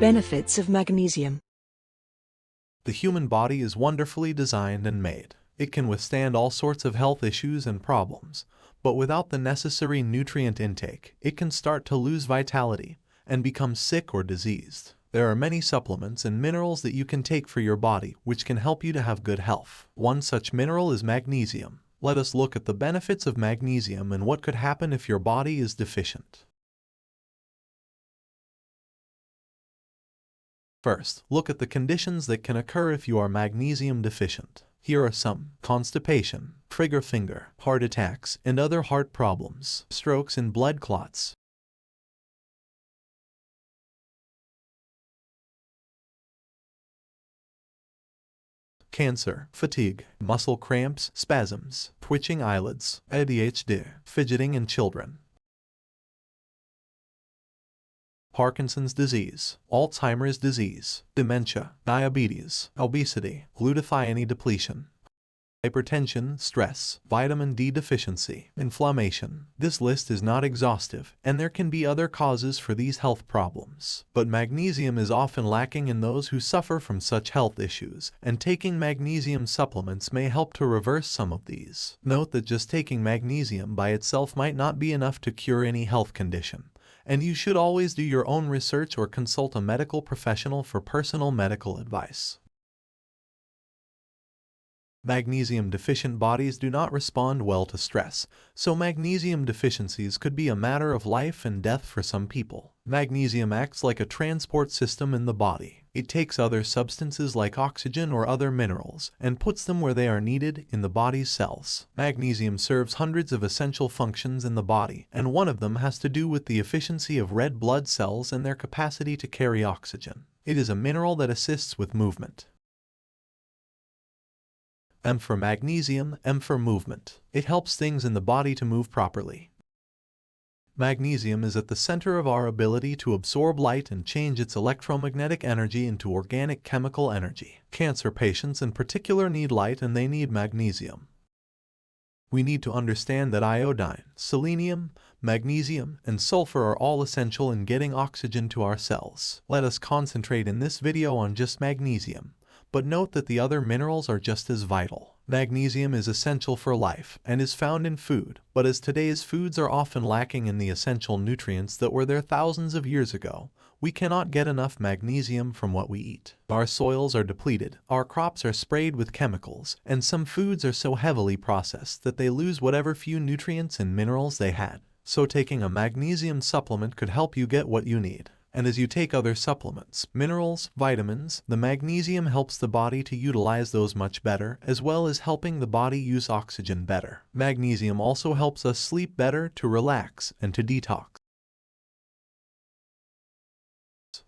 Benefits of magnesium. The human body is wonderfully designed and made. It can withstand all sorts of health issues and problems, but without the necessary nutrient intake, it can start to lose vitality and become sick or diseased. There are many supplements and minerals that you can take for your body which can help you to have good health. One such mineral is magnesium. Let us look at the benefits of magnesium and what could happen if your body is deficient. First, look at the conditions that can occur if you are magnesium deficient. Here are some: constipation, trigger finger, heart attacks, and other heart problems, strokes and blood clots, cancer, fatigue, muscle cramps, spasms, twitching eyelids, ADHD, fidgeting in children, Parkinson's disease, Alzheimer's disease, dementia, diabetes, obesity, glutathione depletion, hypertension, stress, vitamin D deficiency, inflammation. This list is not exhaustive, and there can be other causes for these health problems. But magnesium is often lacking in those who suffer from such health issues, and taking magnesium supplements may help to reverse some of these. Note that just taking magnesium by itself might not be enough to cure any health condition, and you should always do your own research or consult a medical professional for personal medical advice. Magnesium-deficient bodies do not respond well to stress, so magnesium deficiencies could be a matter of life and death for some people. Magnesium acts like a transport system in the body. It takes other substances like oxygen or other minerals and puts them where they are needed in the body's cells. Magnesium serves hundreds of essential functions in the body, and one of them has to do with the efficiency of red blood cells and their capacity to carry oxygen. It is a mineral that assists with movement. M for magnesium, M for movement. It helps things in the body to move properly. Magnesium is at the center of our ability to absorb light and change its electromagnetic energy into organic chemical energy. Cancer patients in particular need light and they need magnesium. We need to understand that iodine, selenium, magnesium, and sulfur are all essential in getting oxygen to our cells. Let us concentrate in this video on just magnesium, but note that the other minerals are just as vital. Magnesium is essential for life and is found in food, but as today's foods are often lacking in the essential nutrients that were there thousands of years ago, we cannot get enough magnesium from what we eat. Our soils are depleted, our crops are sprayed with chemicals, and some foods are so heavily processed that they lose whatever few nutrients and minerals they had. So taking a magnesium supplement could help you get what you need. And as you take other supplements, minerals, vitamins, the magnesium helps the body to utilize those much better, as well as helping the body use oxygen better. Magnesium also helps us sleep better, to relax, and to detox.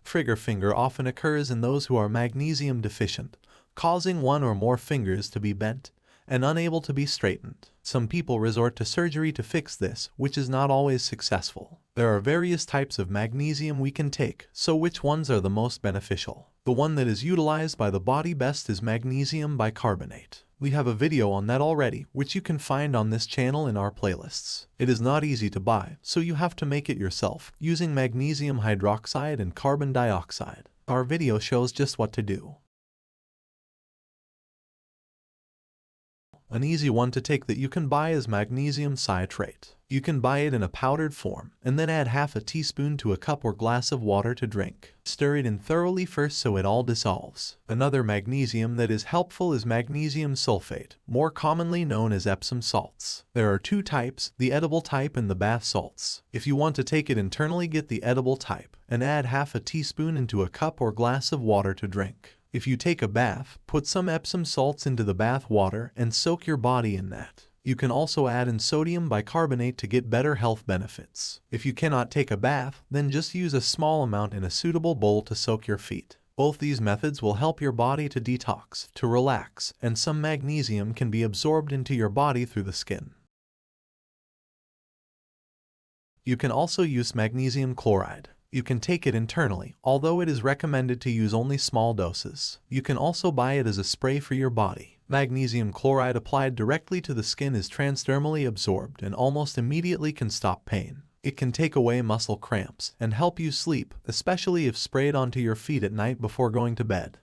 Trigger finger often occurs in those who are magnesium deficient, causing one or more fingers to be bent and unable to be straightened. Some people resort to surgery to fix this, which is not always successful. There are various types of magnesium we can take, so which ones are the most beneficial? The one that is utilized by the body best is magnesium bicarbonate. We have a video on that already, which you can find on this channel in our playlists. It is not easy to buy, so you have to make it yourself, using magnesium hydroxide and carbon dioxide. Our video shows just what to do. An easy one to take that you can buy is magnesium citrate. You can buy it in a powdered form, and then add half a teaspoon to a cup or glass of water to drink. Stir it in thoroughly first so it all dissolves. Another magnesium that is helpful is magnesium sulfate, more commonly known as Epsom salts. There are two types, the edible type and the bath salts. If you want to take it internally, get the edible type, and add half a teaspoon into a cup or glass of water to drink. If you take a bath, put some Epsom salts into the bath water and soak your body in that. You can also add in sodium bicarbonate to get better health benefits. If you cannot take a bath, then just use a small amount in a suitable bowl to soak your feet. Both these methods will help your body to detox, to relax, and some magnesium can be absorbed into your body through the skin. You can also use magnesium chloride. You can take it internally, although it is recommended to use only small doses. You can also buy it as a spray for your body. Magnesium chloride applied directly to the skin is transdermally absorbed and almost immediately can stop pain. It can take away muscle cramps and help you sleep, especially if sprayed onto your feet at night before going to bed.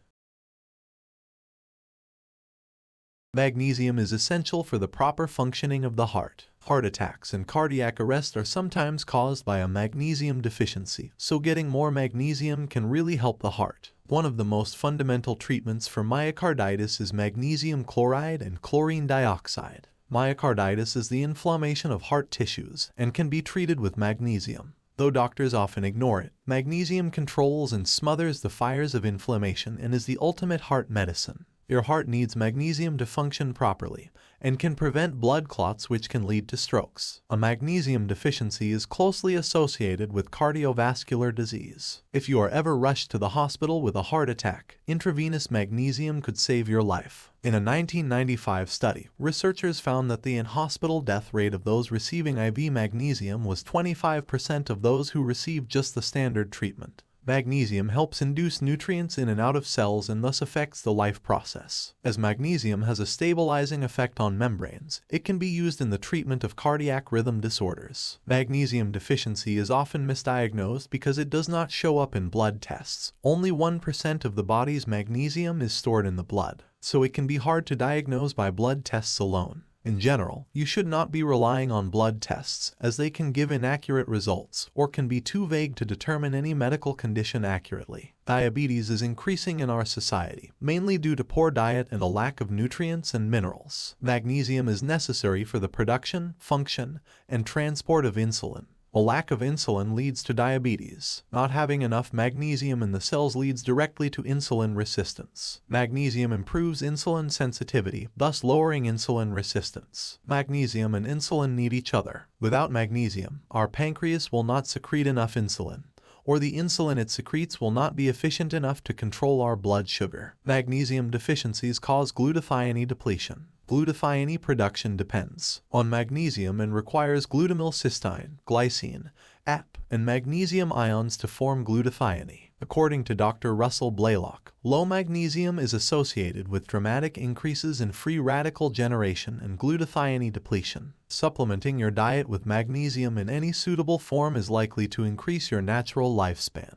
Magnesium is essential for the proper functioning of the heart. Heart attacks and cardiac arrest are sometimes caused by a magnesium deficiency, so getting more magnesium can really help the heart. One of the most fundamental treatments for myocarditis is magnesium chloride and chlorine dioxide. Myocarditis is the inflammation of heart tissues and can be treated with magnesium. Though doctors often ignore it, magnesium controls and smothers the fires of inflammation and is the ultimate heart medicine. Your heart needs magnesium to function properly and can prevent blood clots, which can lead to strokes. A magnesium deficiency is closely associated with cardiovascular disease. If you are ever rushed to the hospital with a heart attack, intravenous magnesium could save your life. In a 1995 study, researchers found that the in-hospital death rate of those receiving IV magnesium was 25% of those who received just the standard treatment. Magnesium helps induce nutrients in and out of cells and thus affects the life process. As magnesium has a stabilizing effect on membranes, it can be used in the treatment of cardiac rhythm disorders. Magnesium deficiency is often misdiagnosed because it does not show up in blood tests. Only 1% of the body's magnesium is stored in the blood, so it can be hard to diagnose by blood tests alone. In general, you should not be relying on blood tests, as they can give inaccurate results or can be too vague to determine any medical condition accurately. Diabetes is increasing in our society, mainly due to poor diet and a lack of nutrients and minerals. Magnesium is necessary for the production, function, and transport of insulin. A lack of insulin leads to diabetes. Not having enough magnesium in the cells leads directly to insulin resistance. Magnesium improves insulin sensitivity, thus lowering insulin resistance. Magnesium and insulin need each other. Without magnesium, our pancreas will not secrete enough insulin, or the insulin it secretes will not be efficient enough to control our blood sugar. Magnesium deficiencies cause glutathione depletion. Glutathione production depends on magnesium and requires glutamylcysteine, glycine, AP, and magnesium ions to form glutathione. According to Dr. Russell Blaylock, low magnesium is associated with dramatic increases in free radical generation and glutathione depletion. Supplementing your diet with magnesium in any suitable form is likely to increase your natural lifespan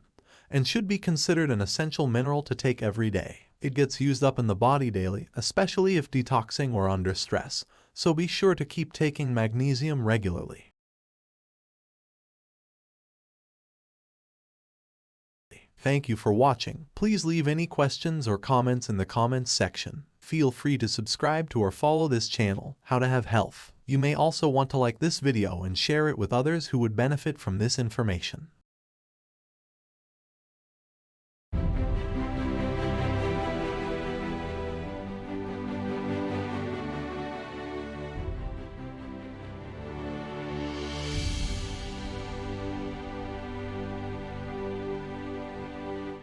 and should be considered an essential mineral to take every day. It gets used up in the body daily, especially if detoxing or under stress, so be sure to keep taking magnesium regularly. Thank you for watching. Please leave any questions or comments in the comments section. Feel free to subscribe to or follow this channel, How to Have Health. You may also want to like this video and share it with others who would benefit from this information.